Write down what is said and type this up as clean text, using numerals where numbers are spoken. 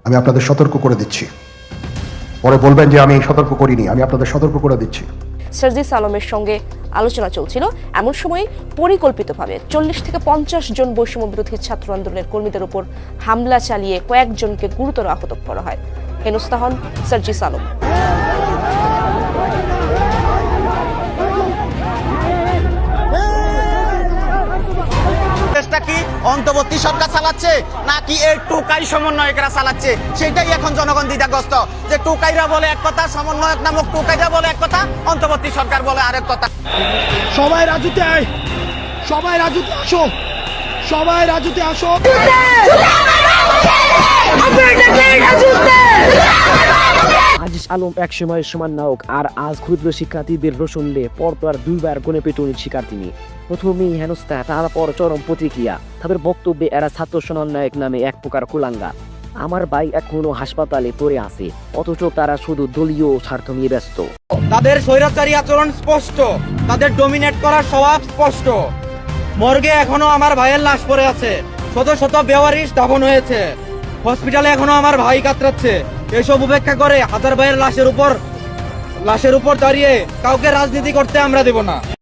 আমি আপনাদের সতর্ক করে দিচ্ছি, পরে বলবেন যে আমি সতর্ক করিনি। আমি আপনাদের সতর্ক করে দিচ্ছি। সার্জিস আলমের সঙ্গে আলোচনা চলছিল এমন সময় পরিকল্পিতভাবে 40 থেকে 50 জন বৈষম্য বিরোধী ছাত্র আন্দোলনের কর্মীদের উপর হামলা চালিয়ে কয়েকজনকে গুরুতর আহত করা হয়। হেনস্থা হন সার্জিস আলম। কি অন্তর্বর্তী সরকার চালাচ্ছে নাকি এই টুকাই সমন্বয়করা চালাচ্ছে, সেটাই এখন জনগণ দ্বিধাগ্রস্ত। যে টুকাইরা বলে এক কথা, সমন্বয়ক নামক টুকাইরা বলে এক কথা, অন্তর্বর্তী সরকার বলে আরেক কথা। সবাই রাজুতে আয়, সবাই রাজুতে আসো, সবাই রাজুতে আসো। আজিজ আলম একসময় সমন্বয়ক, আর আজ ক্ষুদ্র শিক্ষার্থীদের রোষণলে পরপর দুইবার গণে পেটুনির শিকার তিনি। প্রথমেই হেনস্থা, তারপর চরম প্রতিক্রিয়া। তাদের বক্তব্যে এরা ছাত্র সমন্বয়ক নামে এক প্রকার কুলাঙ্গা। আমার ভাই এখনো হাসপাতালে পড়ে আছে, অথচ তারা শুধু দলীয় স্বার্থ নিয়ে ব্যস্ত। তাদের স্বৈরাচারী আচরণ স্পষ্ট, তাদের ডমিনেট করার স্বভাব স্পষ্ট। মর্গে এখনো আমার ভাইয়ের লাশ পড়ে আছে, শত শত বেওয়ারিশ দাফন হয়েছে, হসপিটালে এখনো আমার ভাই কাতরাচ্ছে। এসব উপেক্ষা করে হাজার ভাইয়ের লাশের উপর দাঁড়িয়ে কাউকে রাজনীতি করতে আমরা দেব না।